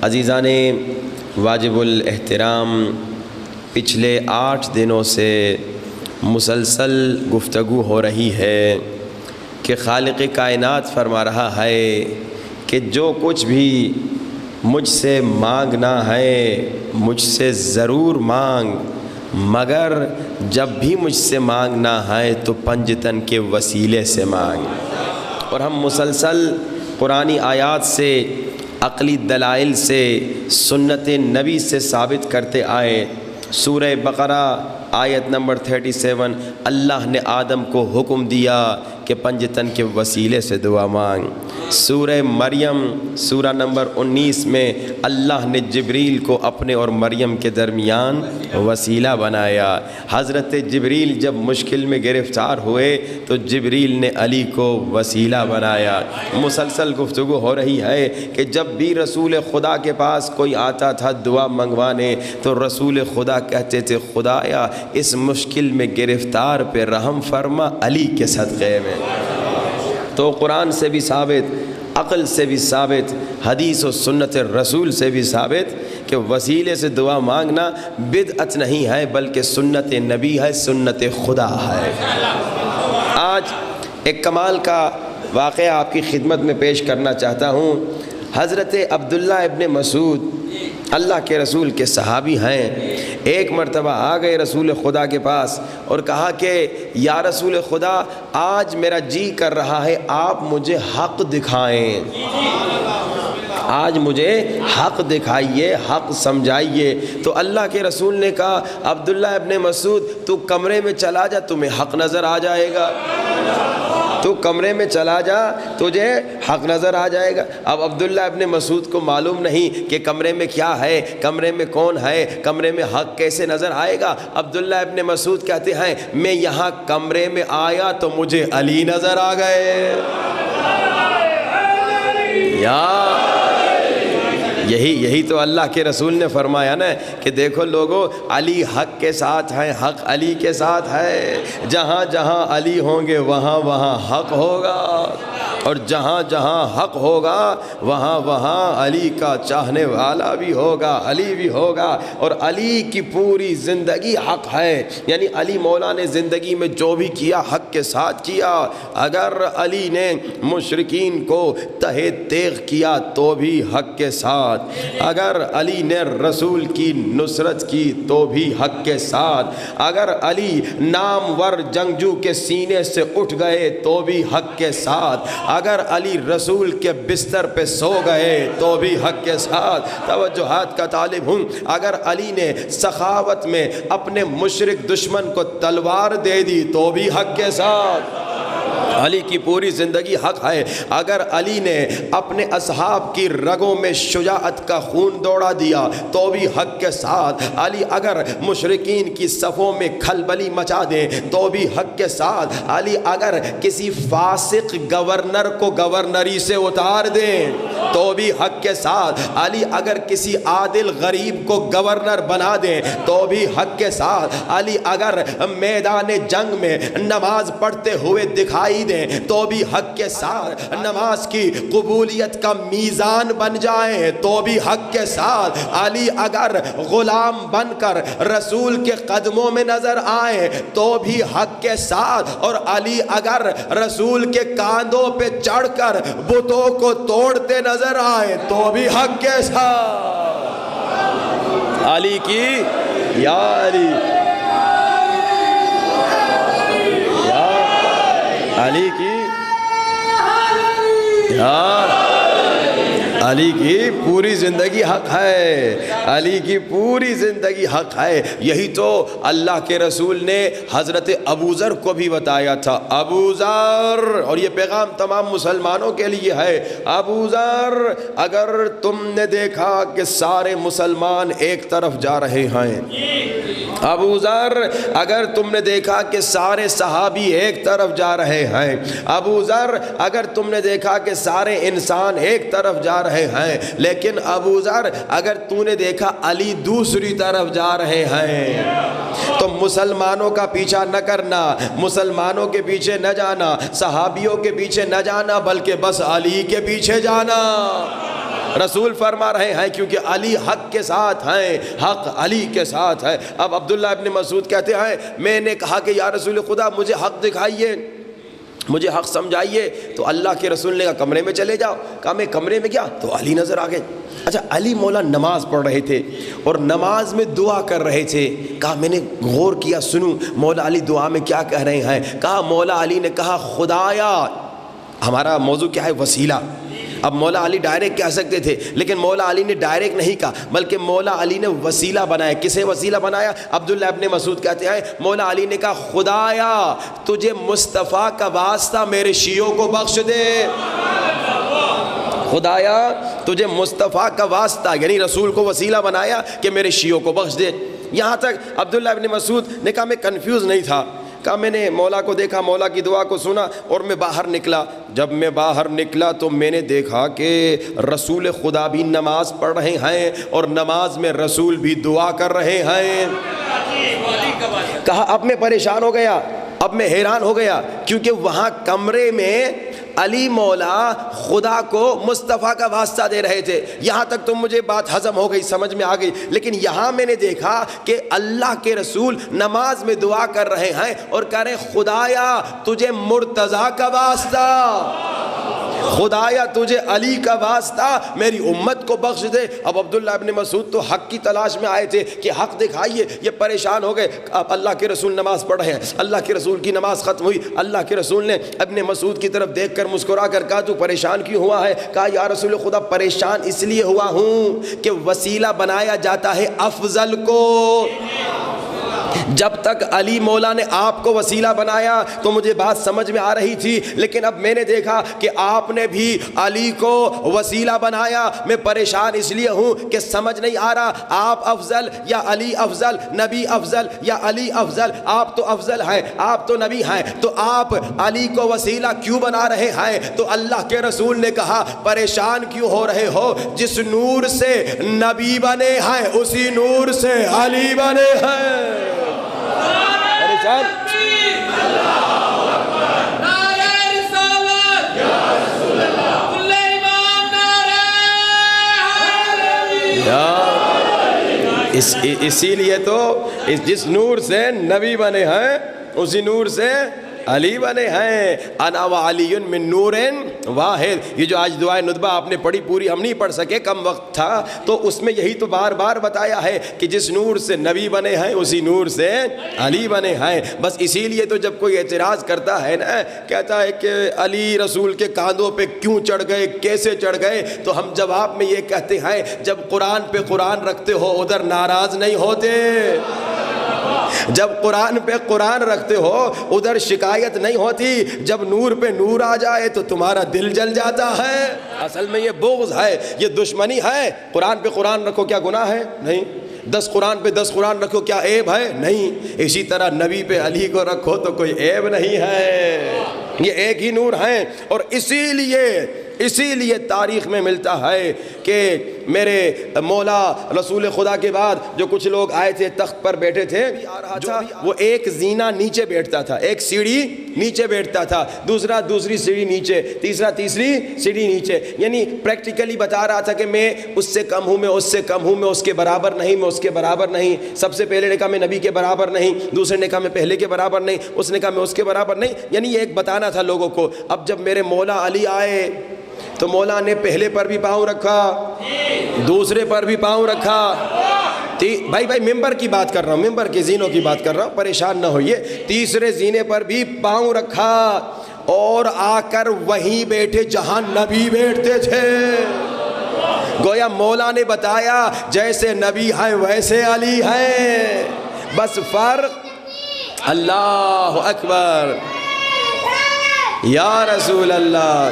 عزیزان واجب الاحترام، پچھلے 8 دنوں سے مسلسل گفتگو ہو رہی ہے کہ خالق کائنات فرما رہا ہے کہ جو کچھ بھی مجھ سے مانگنا ہے مجھ سے ضرور مانگ، مگر جب بھی مجھ سے مانگنا ہے تو پنجتن کے وسیلے سے مانگ۔ اور ہم مسلسل قرآنی آیات سے، عقلی دلائل سے، سنت نبی سے ثابت کرتے آئے۔ سورہ بقرہ آیت نمبر 37 اللہ نے آدم کو حکم دیا کہ پنجتن کے وسیلے سے دعا مانگ۔ سورہ مریم سورہ نمبر 19 میں اللہ نے جبریل کو اپنے اور مریم کے درمیان وسیلہ بنایا۔ حضرت جبریل جب مشکل میں گرفتار ہوئے تو جبریل نے علی کو وسیلہ بنایا۔ مسلسل گفتگو ہو رہی ہے کہ جب بھی رسول خدا کے پاس کوئی آتا تھا دعا منگوانے تو رسول خدا کہتے تھے خدایا اس مشکل میں گرفتار پہ رحم فرما علی کے صدقے میں۔ تو قرآن سے بھی ثابت، عقل سے بھی ثابت، حدیث و سنت رسول سے بھی ثابت کہ وسیلے سے دعا مانگنا بدعت نہیں ہے بلکہ سنت نبی ہے، سنت خدا ہے۔ آج ایک کمال کا واقعہ آپ کی خدمت میں پیش کرنا چاہتا ہوں۔ حضرت عبداللہ ابن مسعود اللہ کے رسول کے صحابی ہیں، ایک مرتبہ آ گئے رسول خدا کے پاس اور کہا کہ یا رسول خدا آج میرا جی کر رہا ہے آپ مجھے حق دکھائیں، آج مجھے حق دکھائیے، حق سمجھائیے۔ تو اللہ کے رسول نے کہا عبداللہ ابن مسعود تو کمرے میں چلا جا تمہیں حق نظر آ جائے گا، تو کمرے میں چلا جا تجھے حق نظر آ جائے گا۔ اب عبداللہ ابن مسعود کو معلوم نہیں کہ کمرے میں کیا ہے، کمرے میں کون ہے، کمرے میں حق کیسے نظر آئے گا۔ عبداللہ ابن مسعود کہتے ہیں میں یہاں کمرے میں آیا تو مجھے علی نظر آ گئے۔ یہی تو اللہ کے رسول نے فرمایا نا کہ دیکھو لوگو علی حق کے ساتھ ہیں، حق علی کے ساتھ ہے، جہاں جہاں علی ہوں گے وہاں وہاں حق ہوگا، اور جہاں جہاں حق ہوگا وہاں وہاں علی کا چاہنے والا بھی ہوگا، علی بھی ہوگا۔ اور علی کی پوری زندگی حق ہے، یعنی علی مولا نے زندگی میں جو بھی کیا حق کے ساتھ کیا۔ اگر علی نے مشرکین کو تہہ تیغ کیا تو بھی حق کے ساتھ، اگر علی نے رسول کی نصرت کی تو بھی حق کے ساتھ، اگر علی نامور جنگجو کے سینے سے اٹھ گئے تو بھی حق کے ساتھ، اگر علی رسول کے بستر پہ سو گئے تو بھی حق کے ساتھ۔ توجہات کا طالب ہوں، اگر علی نے سخاوت میں اپنے مشرک دشمن کو تلوار دے دی تو بھی حق کے ساتھ، علی کی پوری زندگی حق ہے۔ اگر علی نے اپنے اصحاب کی رگوں میں شجاعت کا خون دوڑا دیا تو بھی حق کے ساتھ، علی اگر مشرکین کی صفوں میں کھلبلی مچا دے تو بھی حق کے ساتھ، علی اگر کسی فاسق گورنر کو گورنری سے اتار دیں تو بھی حق کے ساتھ، علی اگر کسی عادل غریب کو گورنر بنا دیں تو بھی حق کے ساتھ، علی اگر میدان جنگ میں نماز پڑھتے ہوئے دکھائی دیں تو بھی حق کے ساتھ، نماز کی قبولیت کا میزان بن جائیں تو بھی حق کے ساتھ، علی اگر غلام بن کر رسول کے قدموں میں نظر آئے تو بھی حق کے ساتھ، اور علی اگر رسول کے کاندھوں پہ چڑھ کر بتوں کو توڑتے نظر آئے تو بھی حق کے ساتھ۔ علی کی یا علی، علی کی علی کی پوری زندگی حق ہے، علی کی پوری زندگی حق ہے۔ یہی تو اللہ کے رسول نے حضرت ابو ذر کو بھی بتایا تھا، ابو ذر، اور یہ پیغام تمام مسلمانوں کے لیے ہے، ابو ذر اگر تم نے دیکھا کہ سارے مسلمان ایک طرف جا رہے ہیں، ابو ذر اگر تم نے دیکھا کہ سارے صحابی ایک طرف جا رہے ہیں، ابو ذر اگر تم نے دیکھا کہ سارے انسان ایک طرف جا رہے ہیں، لیکن ابو ذر اگر تو نے دیکھا علی دوسری طرف جا رہے ہیں تو مسلمانوں کا پیچھا نہ کرنا، مسلمانوں کے پیچھے نہ جانا، صحابیوں کے پیچھے نہ جانا، بلکہ بس علی کے پیچھے جانا۔ رسول فرما رہے ہیں کیونکہ علی حق کے ساتھ ہیں، حق علی کے ساتھ ہے۔ اب عبداللہ ابن مسعود کہتے ہیں میں نے کہا کہ یا رسول خدا مجھے حق دکھائیے، مجھے حق سمجھائیے، تو اللہ کے رسول نے کہا کمرے میں چلے جاؤ۔ کہا میں کمرے میں کیا؟ تو علی نظر آ گئے۔ اچھا علی مولا نماز پڑھ رہے تھے اور نماز میں دعا کر رہے تھے۔ کہا میں نے غور کیا، سنوں مولا علی دعا میں کیا کہہ رہے ہیں۔ کہا مولا علی نے کہا خدایا، ہمارا موضوع کیا ہے؟ وسیلہ۔ اب مولا علی ڈائریکٹ کہہ سکتے تھے لیکن مولا علی نے ڈائریکٹ نہیں کہا بلکہ مولا علی نے وسیلہ بنایا۔ کسے وسیلہ بنایا؟ عبداللہ ابن مسعود کہتے ہیں مولا علی نے کہا خدایا تجھے مصطفیٰ کا واسطہ میرے شیعوں کو بخش دے، خدایا تجھے مصطفیٰ کا واسطہ، یعنی رسول کو وسیلہ بنایا کہ میرے شیعوں کو بخش دے۔ یہاں تک عبداللہ ابن مسعود نے کہا میں کنفیوز نہیں تھا، کہا میں نے مولا کو دیکھا، مولا کی دعا کو سنا اور میں باہر نکلا۔ جب میں باہر نکلا تو میں نے دیکھا کہ رسول خدا بھی نماز پڑھ رہے ہیں اور نماز میں رسول بھی دعا کر رہے ہیں۔ کہا اب میں پریشان ہو گیا، اب میں حیران ہو گیا، کیونکہ وہاں کمرے میں علی مولا خدا کو مصطفیٰ کا واسطہ دے رہے تھے، یہاں تک تو مجھے بات ہضم ہو گئی، سمجھ میں آ گئی، لیکن یہاں میں نے دیکھا کہ اللہ کے رسول نماز میں دعا کر رہے ہیں اور کہہ رہے ہیں خدایا تجھے مرتضیٰ کا واسطہ، خدایا تجھے علی کا واسطہ میری امت کو بخش دے۔ اب عبداللہ ابن مسعود تو حق کی تلاش میں آئے تھے کہ حق دکھائیے، یہ پریشان ہو گئے۔ اب اللہ کے رسول نماز پڑھ رہے ہیں، اللہ کے رسول کی نماز ختم ہوئی، اللہ کے رسول نے ابن مسعود کی طرف دیکھ کر مسکرا کر کہا تو پریشان کیوں ہوا ہے؟ کہا یا رسول خدا پریشان اس لیے ہوا ہوں کہ وسیلہ بنایا جاتا ہے افضل کو۔ جب تک علی مولا نے آپ کو وسیلہ بنایا تو مجھے بات سمجھ میں آ رہی تھی، لیکن اب میں نے دیکھا کہ آپ نے بھی علی کو وسیلہ بنایا، میں پریشان اس لیے ہوں کہ سمجھ نہیں آ رہا آپ افضل یا علی افضل، نبی افضل یا علی افضل۔ آپ تو افضل ہیں، آپ تو نبی ہیں، تو آپ علی کو وسیلہ کیوں بنا رہے ہیں؟ تو اللہ کے رسول نے کہا پریشان کیوں ہو رہے ہو؟ جس نور سے نبی بنے ہیں اسی نور سے علی بنے ہیں۔ پریشان اسی لیے تو جس نور سے نبی بنے ہیں اسی نور سے علی بنے ہیں۔ انا وعلی من نور واحد، یہ جو آج دعائے ندبہ آپ نے پڑھی پوری ہم نہیں پڑھ سکے، کم وقت تھا، تو اس میں یہی تو بار بار بتایا ہے کہ جس نور سے نبی بنے ہیں اسی نور سے علی بنے ہیں۔ بس اسی لیے تو جب کوئی اعتراض کرتا ہے نا، کہتا ہے کہ علی رسول کے کاندھوں پہ کیوں چڑھ گئے، کیسے چڑھ گئے، تو ہم جواب میں یہ کہتے ہیں جب قرآن پہ قرآن رکھتے ہو ادھر ناراض نہیں ہوتے، جب قرآن پہ قرآن رکھتے ہو ادھر شکایت نہیں ہوتی، جب نور پہ نور آ جائے تو تمہارا دل جل جاتا ہے۔ اصل میں یہ بغض ہے، یہ دشمنی ہے۔ قرآن پہ قرآن رکھو کیا گناہ ہے؟ نہیں۔ 10 قرآن پہ 10 قرآن رکھو کیا عیب ہے؟ نہیں۔ اسی طرح نبی پہ علی کو رکھو تو کوئی عیب نہیں ہے، یہ ایک ہی نور ہیں۔ اور اسی لیے تاریخ میں ملتا ہے کہ میرے مولا رسول خدا کے بعد جو کچھ لوگ آئے تھے تخت پر بیٹھے تھے، وہ ایک زینہ نیچے بیٹھتا تھا، ایک سیڑھی نیچے بیٹھتا تھا، دوسرا دوسری سیڑھی نیچے، تیسرا تیسری سیڑھی نیچے، یعنی پریکٹیکلی بتا رہا تھا کہ میں اس سے کم ہوں، میں اس سے کم ہوں، میں اس کے برابر نہیں، میں اس کے برابر نہیں۔ سب سے پہلے نے کہا میں نبی کے برابر نہیں، دوسرے نے کہا میں پہلے کے برابر نہیں، اس نے کہا میں اس کے برابر نہیں، یعنی یہ ایک بتانا تھا لوگوں کو۔ اب جب میرے مولا علی آئے تو مولا نے پہلے پر بھی پاؤں رکھا، دوسرے پر بھی پاؤں رکھا، بھائی ممبر کی بات کر رہا ہوں، ممبر کے زینوں کی بات کر رہا ہوں، پریشان نہ ہوئیے، تیسرے زینے پر بھی پاؤں رکھا اور آ کر وہیں بیٹھے جہاں نبی بیٹھتے تھے۔ گویا مولا نے بتایا جیسے نبی ہیں ویسے علی ہیں، بس فرق اللہ اکبر یا رسول اللہ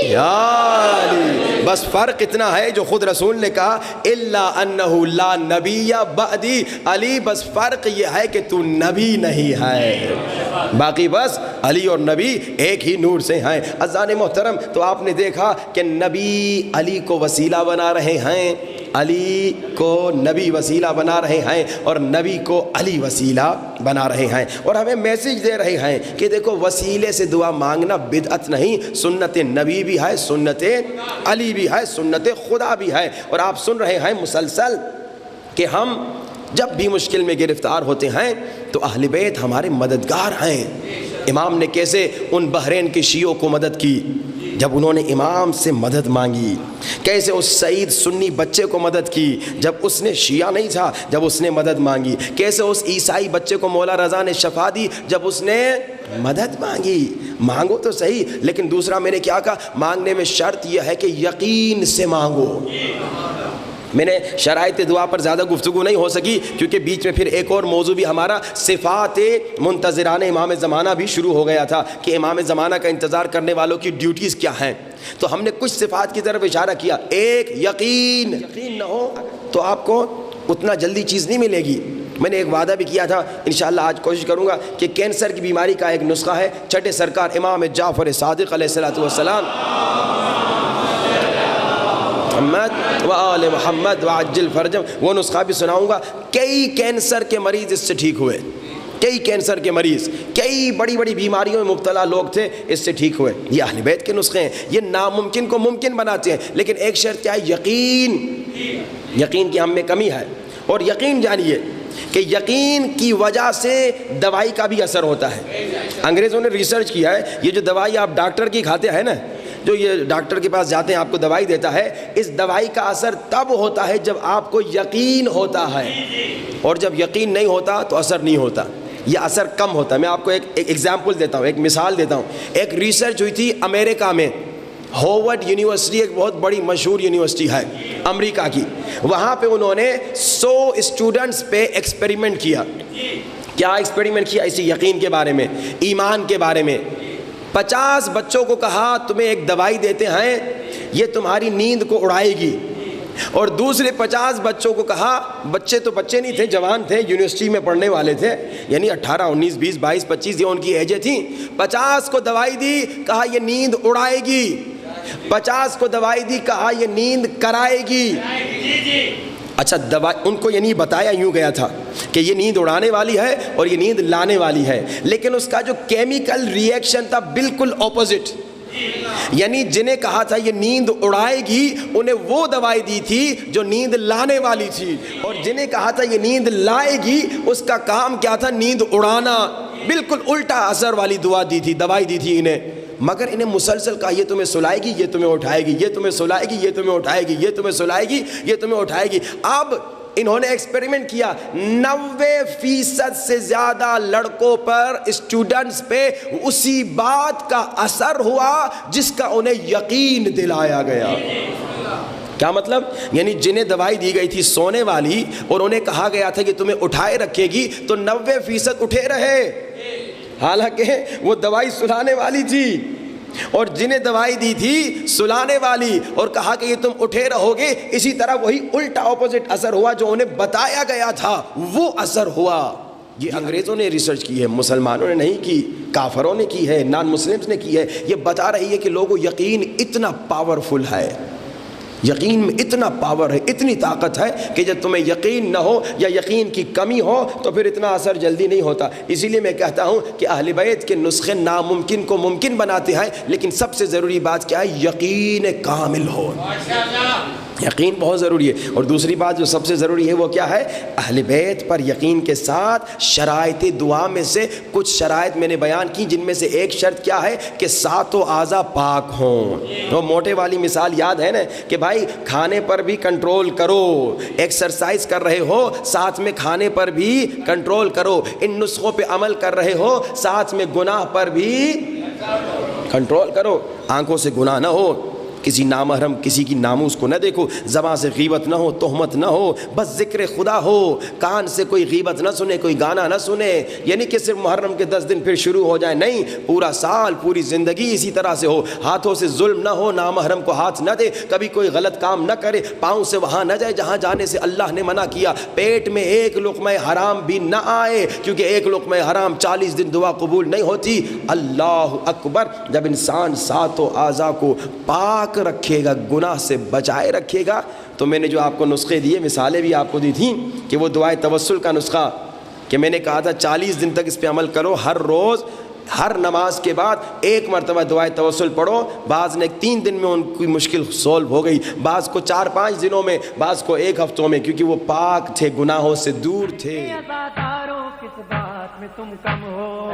یا علی، بس فرق اتنا ہے جو خود رسول نے کہا الا انہ لا نبی بعدی علی، بس فرق یہ ہے کہ تو نبی نہیں ہے، باقی بس علی اور نبی ایک ہی نور سے ہیں۔ عزیزان محترم، تو آپ نے دیکھا کہ نبی علی کو وسیلہ بنا رہے ہیں، علی کو نبی وسیلہ بنا رہے ہیں اور نبی کو علی وسیلہ بنا رہے ہیں، اور ہمیں میسج دے رہے ہیں کہ دیکھو وسیلے سے دعا مانگنا بدعت نہیں، سنت نبی بھی ہے، سنت علی بھی ہے، سنت خدا بھی ہے۔ اور آپ سن رہے ہیں مسلسل کہ ہم جب بھی مشکل میں گرفتار ہوتے ہیں تو اہل بیت ہمارے مددگار ہیں۔ امام نے کیسے ان بحرین کے شیعوں کو مدد کی جب انہوں نے امام سے مدد مانگی، کیسے اس سعید سنی بچے کو مدد کی جب اس نے شیعہ نہیں تھا، جب اس نے مدد مانگی، کیسے اس عیسائی بچے کو مولا رضا نے شفا دی جب اس نے مدد مانگی۔ مانگو تو صحیح، لیکن دوسرا میں نے کیا کہا، مانگنے میں شرط یہ ہے کہ یقین سے مانگو۔ میں نے شرائط دعا پر زیادہ گفتگو نہیں ہو سکی کیونکہ بیچ میں پھر ایک اور موضوع بھی ہمارا صفات منتظران امام زمانہ بھی شروع ہو گیا تھا کہ امام زمانہ کا انتظار کرنے والوں کی ڈیوٹیز کیا ہیں، تو ہم نے کچھ صفات کی طرف اشارہ کیا۔ ایک، یقین نہ ہو تو آپ کو اتنا جلدی چیز نہیں ملے گی۔ میں نے ایک وعدہ بھی کیا تھا، انشاءاللہ آج کوشش کروں گا کہ کینسر کی بیماری کا ایک نسخہ ہے، چھٹے سرکار امام جعفر صادق علیہ السلام محمد و آل محمد وعجل فرجم، وہ نسخہ بھی سناؤں گا۔ کئی کینسر کے مریض اس سے ٹھیک ہوئے، کئی کینسر کے مریض، کئی بڑی بڑی بیماریوں میں مبتلا لوگ تھے، اس سے ٹھیک ہوئے۔ یہ اہل بیت کے نسخے ہیں، یہ ناممکن کو ممکن بناتے ہیں، لیکن ایک شرط کیا ہے، یقین۔ یقین کی ہم میں کمی ہے، اور یقین جانیے کہ یقین کی وجہ سے دوائی کا بھی اثر ہوتا ہے۔ انگریزوں نے ریسرچ کیا ہے، یہ جو دوائی آپ ڈاکٹر کی کھاتے ہیں نا، جو یہ ڈاکٹر کے پاس جاتے ہیں آپ کو دوائی دیتا ہے، اس دوائی کا اثر تب ہوتا ہے جب آپ کو یقین ہوتا ہے، اور جب یقین نہیں ہوتا تو اثر نہیں ہوتا، یہ اثر کم ہوتا ہے۔ میں آپ کو ایک ایگزامپل دیتا ہوں، ایک مثال دیتا ہوں۔ ایک ریسرچ ہوئی تھی امریکہ میں، ہاورڈ یونیورسٹی ایک بہت بڑی مشہور یونیورسٹی ہے امریکہ کی، وہاں پہ انہوں نے 100 اسٹوڈنٹس پہ ایکسپیریمنٹ کیا۔ کیا ایکسپیریمنٹ کیا؟ اسی یقین کے بارے میں، ایمان کے بارے میں۔ 50 بچوں کو کہا تمہیں ایک دوائی دیتے ہیں، یہ تمہاری نیند کو اڑائے گی، اور دوسرے 50 بچوں کو کہا، بچے تو بچے نہیں تھے، جوان تھے، یونیورسٹی میں پڑھنے والے تھے، یعنی 18 19 20 22 25 یہ ان کی ایجیں تھیں۔ 50 کو دوائی دی، کہا یہ نیند اڑائے گی۔ 50 کو دوائی دی، کہا یہ نیند کرائے گی۔ اچھا، دوائی ان کو یہ نہیں بتایا، یوں گیا تھا کہ یہ نیند اڑانے والی ہے اور یہ نیند لانے والی ہے، لیکن اس کا جو کیمیکل ری ایکشن تھا بالکل اپوزٹ۔ یعنی جنہیں کہا تھا یہ نیند اڑائے گی، انہیں وہ دوائی دی تھی جو نیند لانے والی تھی، اور جنہیں کہا تھا یہ نیند لائے گی، اس کا کام کیا تھا؟ نیند اڑانا۔ بالکل الٹا اثر والی دوائی دی تھی انہیں، مگر انہیں مسلسل کہا یہ تمہیں سلائے گی، یہ تمہیں اٹھائے گی، یہ تمہیں سلائے گی، یہ تمہیں اٹھائے گی، یہ تمہیں سلائے گی، یہ تمہیں اٹھائے گی۔ اب انہوں نے ایکسپیریمنٹ کیا، 90% سے زیادہ لڑکوں پر، اسٹوڈنٹس پہ اسی بات کا اثر ہوا جس کا انہیں یقین دلایا گیا۔ کیا مطلب؟ یعنی جنہیں دوائی دی گئی تھی سونے والی اور انہیں کہا گیا تھا کہ تمہیں اٹھائے رکھے گی، تو 90% اٹھے رہے، حالانکہ وہ دوائی سلانے والی تھی، اور جنہیں دوائی دی تھی سلانے والی اور کہا کہ یہ تم اٹھے رہو گے، اسی طرح وہی الٹا اپوزٹ اثر ہوا جو انہیں بتایا گیا تھا، وہ اثر ہوا۔ یہ انگریزوں نے ریسرچ کی ہے، مسلمانوں نے نہیں کی، کافروں نے کی ہے، نان مسلمز نے کی ہے۔ یہ بتا رہی ہے کہ لوگوں یقین اتنا پاورفل ہے، یقین میں اتنا پاور ہے، اتنی طاقت ہے کہ جب تمہیں یقین نہ ہو یا یقین کی کمی ہو تو پھر اتنا اثر جلدی نہیں ہوتا۔ اسی لیے میں کہتا ہوں کہ اہل بیت کے نسخے ناممکن کو ممکن بناتے ہیں، لیکن سب سے ضروری بات کیا ہے؟ یقین کامل ہو۔ یقین بہت ضروری ہے، اور دوسری بات جو سب سے ضروری ہے وہ کیا ہے؟ اہل بیت پر یقین کے ساتھ شرائط دعا میں سے کچھ شرائط میں نے بیان کی، جن میں سے ایک شرط کیا ہے کہ 7 اعضاء پاک ہوں۔ وہ موٹے والی مثال یاد ہے نا کہ بھائی کھانے پر بھی کنٹرول کرو، ایکسرسائز کر رہے ہو ساتھ میں کھانے پر بھی کنٹرول کرو، ان نسخوں پہ عمل کر رہے ہو ساتھ میں گناہ پر بھی کنٹرول کرو۔ آنکھوں سے گناہ نہ ہو، کسی نامحرم کسی کی ناموس کو نہ دیکھو، زبان سے غیبت نہ ہو، تہمت نہ ہو، بس ذکر خدا ہو، کان سے کوئی غیبت نہ سنے، کوئی گانا نہ سنے، یعنی کہ صرف محرم کے 10 دن پھر شروع ہو جائے، نہیں، پورا سال پوری زندگی اسی طرح سے ہو۔ ہاتھوں سے ظلم نہ ہو، نامحرم کو ہاتھ نہ دے، کبھی کوئی غلط کام نہ کرے، پاؤں سے وہاں نہ جائے جہاں جانے سے اللہ نے منع کیا، پیٹ میں ایک لقمہ حرام بھی نہ آئے، کیونکہ ایک لقمہ حرام 40 دن دعا قبول نہیں ہوتی۔ اللہ اکبر! جب انسان 7 اعضاء کو پاک رکھے گا، گناہ سے بچائے رکھے گا، تو میں نے جو آپ کو نسخے دیے، مثالیں بھی آپ کو دی تھیں کہ وہ دعائے توسل کا نسخہ کہ میں نے کہا تھا 40 دن تک اس پہ عمل کرو، ہر روز ہر نماز کے بعد ایک مرتبہ دعائے توسل پڑھو. بعض نے 3 دن میں ان کی مشکل سولو ہو گئی، بعض کو 4-5 دنوں میں، بعض کو 1 ہفتوں میں، کیونکہ وہ پاک تھے، گناہوں سے دور تھے. کس بات میں تم کم ہو